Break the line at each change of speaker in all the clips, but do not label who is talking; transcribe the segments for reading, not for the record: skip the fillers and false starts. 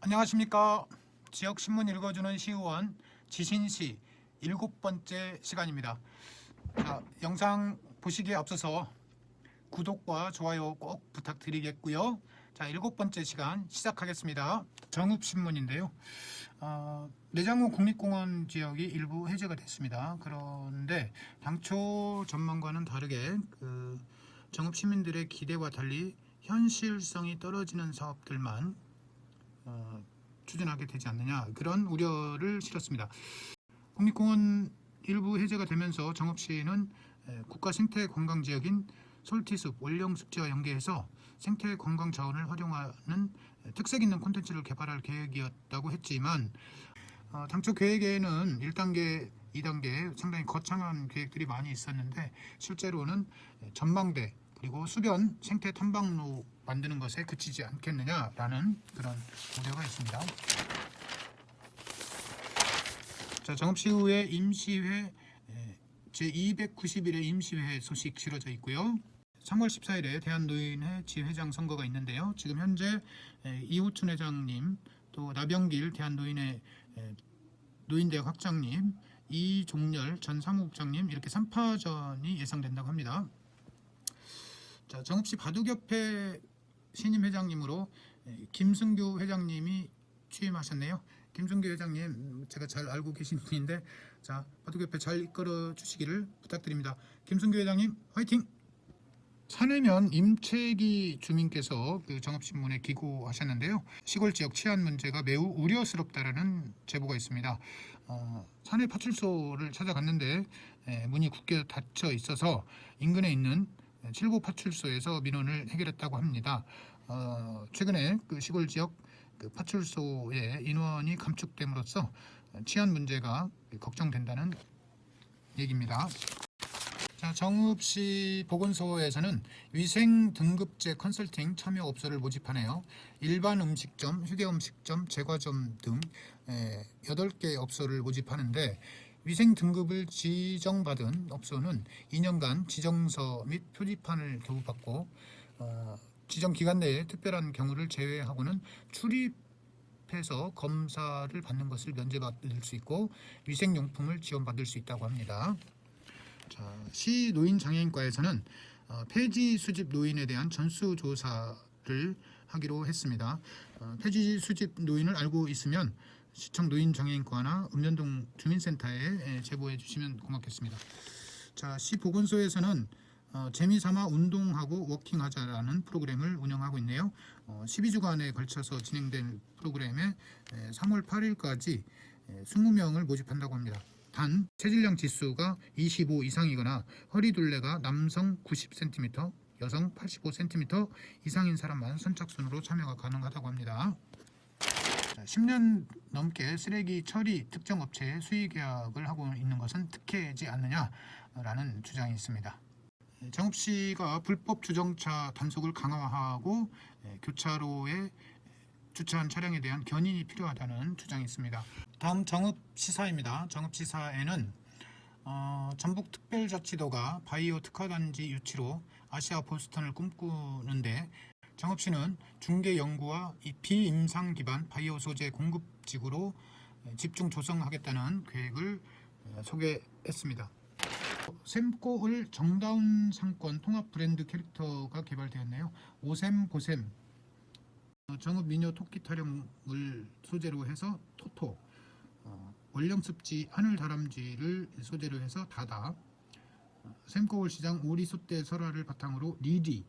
안녕하십니까. 지역신문 읽어주는 시의원 지신시 7번째 시간입니다. 자, 영상 보시기에 앞서서 구독과 좋아요 꼭 부탁드리겠고요. 자, 7번째 시간 시작하겠습니다. 정읍신문인데요. 내장호 국립공원 지역이 일부 해제가 됐습니다. 그런데 당초 전망과는 다르게 정읍 시민들의 기대와 달리 현실성이 떨어지는 사업들만 추진하게 되지 않느냐, 그런 우려를 실었습니다. 국립공원 일부 해제가 되면서 정읍시는 국가 생태 관광 지역인 솔티숲, 월령습지와 연계해서 생태 관광 자원을 활용하는 특색 있는 콘텐츠를 개발할 계획이었다고 했지만 당초 계획에는 1단계, 2단계 상당히 거창한 계획들이 많이 있었는데 실제로는 전망대 그리고 수변 생태 탐방로 만드는 것에 그치지 않겠느냐라는 그런 우려가 있습니다. 자, 정읍시의회 임시회 제291회 임시회 소식 실어져 있고요. 3월 14일에 대한노인회 지회장 선거가 있는데요. 지금 현재 이호춘 회장님, 또 나병길 대한노인회 노인대학 학장님, 이종렬 전 사무국장님, 이렇게 3파전이 예상된다고 합니다. 자, 정읍시 바둑협회 신임 회장님으로 김승규 회장님이 취임하셨네요. 김승규 회장님 제가 잘 알고 계신 분인데, 자, 바둑협회 잘 이끌어 주시기를 부탁드립니다. 김승규 회장님 화이팅! 산해면 임채기 주민께서 정읍신문에 기고하셨는데요. 시골 지역 치안 문제가 매우 우려스럽다라는 제보가 있습니다. 산해 파출소를 찾아갔는데 문이 굳게 닫혀 있어서 인근에 있는 칠구 파출소에서 민원을 해결했다고 합니다. 최근에 시골 지역 파출소의 인원이 감축됨으로써 치안 문제가 걱정된다는 얘기입니다. 자, 정읍시 보건소에서는 위생 등급제 컨설팅 참여 업소를 모집하네요. 일반 음식점, 휴게 음식점, 제과점 등 8개 업소를 모집하는데, 위생 등급을 지정받은 업소는 2년간 지정서 및 표지판을 교부받고 지정 기간 내에 특별한 경우를 제외하고는 출입해서 검사를 받는 것을 면제받을 수 있고 위생용품을 지원받을 수 있다고 합니다. 자, 시 노인장애인과에서는 폐지 수집 노인에 대한 전수조사를 하기로 했습니다. 폐지 수집 노인을 알고 있으면 시청 노인장애인과나 읍면동 주민센터에 제보해 주시면 고맙겠습니다. 자, 시 보건소에서는 재미삼아 운동하고 워킹하자라는 프로그램을 운영하고 있네요. 12주간에 걸쳐서 진행될 프로그램에 3월 8일까지 20명을 모집한다고 합니다. 단 체질량 지수가 25 이상이거나 허리둘레가 남성 90cm, 여성 85cm 이상인 사람만 선착순으로 참여가 가능하다고 합니다. 10년 넘게 쓰레기 처리 특정 업체에 수의 계약을 하고 있는 것은 특혜지 않느냐라는 주장이 있습니다. 정읍시가 불법 주정차 단속을 강화하고 교차로에 주차한 차량에 대한 견인이 필요하다는 주장이 있습니다. 다음 정읍시사입니다. 정읍시사에는 전북특별자치도가 바이오 특화단지 유치로 아시아 보스턴을 꿈꾸는데, 정읍시는 중개 연구와 비임상 기반 바이오 소재 공급지구로 집중 조성하겠다는 계획을 소개했습니다. 샘꼬을 정다운 상권 통합 브랜드 캐릭터가 개발되었네요. 오샘 보샘, 정읍 미녀 토끼 타령을 소재로 해서 토토, 월령습지 하늘 다람쥐를 소재로 해서 다다, 샘꼬을 시장 오리 숫대 설화를 바탕으로 리리,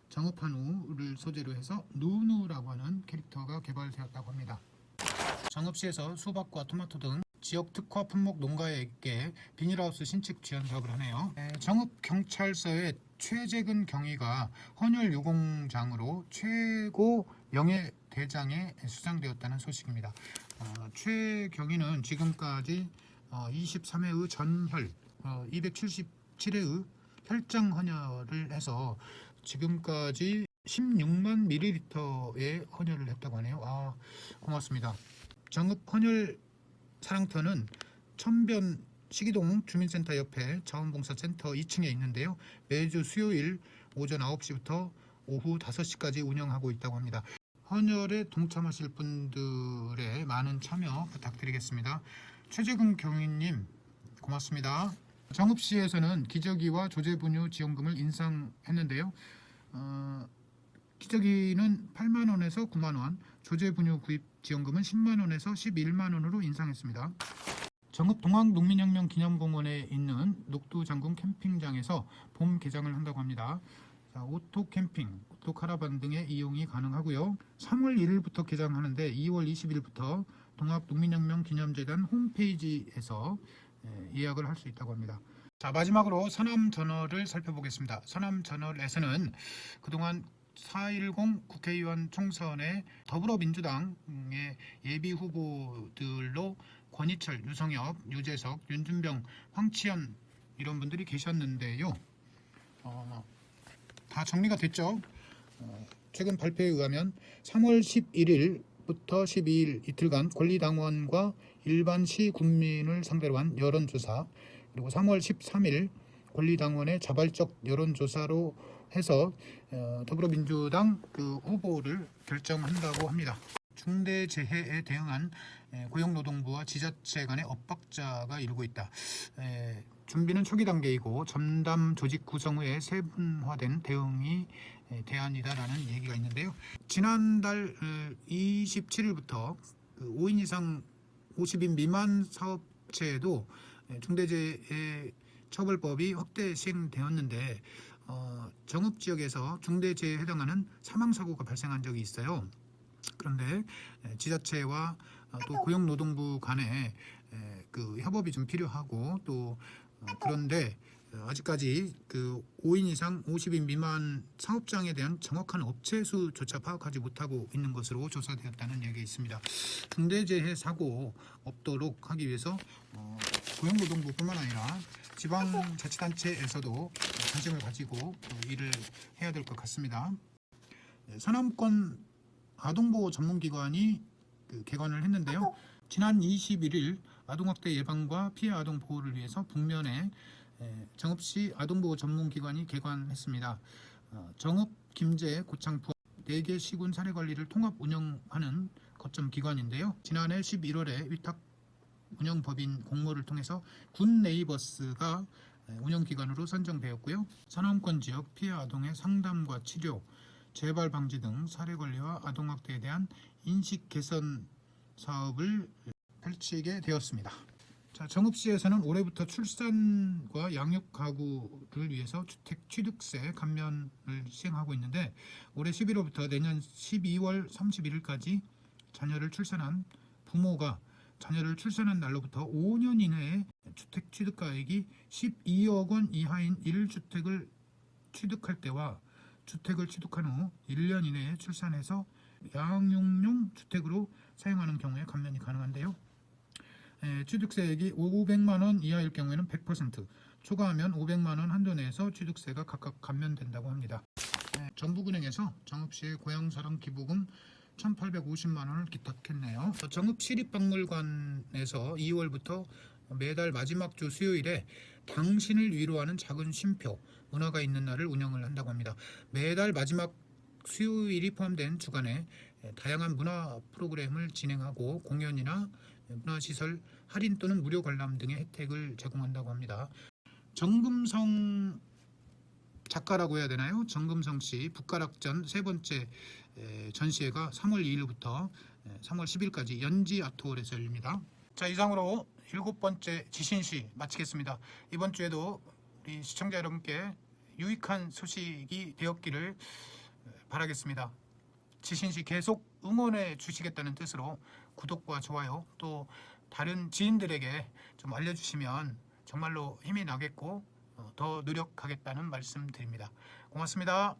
정읍한우를 소재로 해서 누누라고 하는 캐릭터가 개발되었다고 합니다. 정읍시에서 수박과 토마토 등 지역 특화 품목 농가에게 비닐하우스 신축 지원 사업을 하네요. 정읍경찰서의 최재근 경위가 헌혈 유공장으로 최고 명예대장에 수상되었다는 소식입니다. 최경위는 지금까지 23회의 전혈, 277회의 혈장 헌혈을 해서 지금까지 16만 ml의 헌혈을 했다고 하네요. 고맙습니다. 정읍 헌혈 사랑터는 천변 시기동 주민센터 옆에 자원봉사센터 2층에 있는데요. 매주 수요일 오전 9시부터 오후 5시까지 운영하고 있다고 합니다. 헌혈에 동참하실 분들의 많은 참여 부탁드리겠습니다. 최재근 경위님 고맙습니다. 정읍시에서는 기저귀와 조제분유 지원금을 인상했는데요. 기저귀는 8만원에서 9만원, 조제분유 구입 지원금은 10만원에서 11만원으로 인상했습니다. 정읍 동학농민혁명 기념공원에 있는 녹두장군 캠핑장에서 봄 개장을 한다고 합니다. 자, 오토 캠핑, 오토 카라반 등의 이용이 가능하고요. 3월 1일부터 개장하는데 2월 20일부터 동학농민혁명 기념재단 홈페이지에서 예약을 할 수 있다고 합니다. 자, 마지막으로 서남저널을 살펴보겠습니다. 서남저널에서는 그동안 4.10 국회의원 총선에 더불어민주당의 예비 후보들로 권희철, 유성엽, 유재석, 윤준병, 황치현 이런 분들이 계셨는데요. 다 정리가 됐죠. 최근 발표에 의하면 3월 11일부터 12일 이틀간 권리당원과 일반 시군민을 상대로 한 여론조사, 그리고 3월 13일 권리당원의 자발적 여론조사로 해서 더불어민주당 그 후보를 결정한다고 합니다. 중대재해에 대응한 고용노동부와 지자체 간의 엇박자가 이루고 있다. 준비는 초기 단계이고 전담 조직 구성 후에 세분화된 대응이 대안이다라는 얘기가 있는데요. 지난달 27일부터 5인 이상 50인 미만 사업체에도 중대재해 처벌법이 확대 시행되었는데 정읍 지역에서 중대재해에 해당하는 사망사고가 발생한 적이 있어요. 그런데 지자체와 또 고용노동부 간에 그 협업이 좀 필요하고 또 그런데 아직까지 그 5인 이상 50인 미만 사업장에 대한 정확한 업체 수조차 파악하지 못하고 있는 것으로 조사되었다는 얘기가 있습니다. 중대재해 사고 없도록 하기 위해서 고용노동부뿐만 아니라 지방자치단체에서도 관심을 가지고 일을 해야 될 것 같습니다. 서남권 아동보호 전문기관이 개관을 했는데요. 지난 21일 아동학대 예방과 피해 아동 보호를 위해서 북면에 정읍시 아동보호 전문기관이 개관했습니다. 정읍, 김제, 고창포 4개 시군 사례관리를 통합 운영하는 거점 기관인데요. 지난해 11월에 위탁 운영법인 공모를 통해서 군 네이버스가 운영기관으로 선정되었고요. 서남권 지역 피해 아동의 상담과 치료, 재발 방지 등 사례관리와 아동학대에 대한 인식 개선 사업을 펼치게 되었습니다. 자, 정읍시에서는 올해부터 출산과 양육 가구를 위해서 주택 취득세 감면을 시행하고 있는데 올해 11월부터 내년 12월 31일까지 자녀를 출산한 부모가 자녀를 출산한 날로부터 5년 이내에 주택 취득가액이 12억 원 이하인 1주택을 취득할 때와 주택을 취득한 후 1년 이내에 출산해서 양육용 주택으로 사용하는 경우에 감면이 가능한데요. 취득세액이 500만 원 이하일 경우에는 100%, 초과하면 500만 원 한도 내에서 취득세가 각각 감면된다고 합니다. 전북은행에서 정읍시의 고향사랑 기부금 1,850만 원을 기탁했네요. 정읍시립박물관에서 2월부터 매달 마지막 주 수요일에 당신을 위로하는 작은 쉼표 문화가 있는 날을 운영을 한다고 합니다. 매달 마지막 수요일이 포함된 주간에 다양한 문화 프로그램을 진행하고 공연이나 문화시설 할인 또는 무료 관람 등의 혜택을 제공한다고 합니다. 정금성 작가라고 해야 되나요? 정금성 씨 북가락전 세 번째 전시회가 3월 2일부터 3월 10일까지 연지 아트홀에서 열립니다. 자, 이상으로 7번째 지신시 마치겠습니다. 이번 주에도 우리 시청자 여러분께 유익한 소식이 되었기를 바라겠습니다. 지신시 계속 응원해 주시겠다는 뜻으로 구독과 좋아요 또 다른 지인들에게 좀 알려주시면 정말로 힘이 나겠고 더 노력하겠다는 말씀 드립니다. 고맙습니다.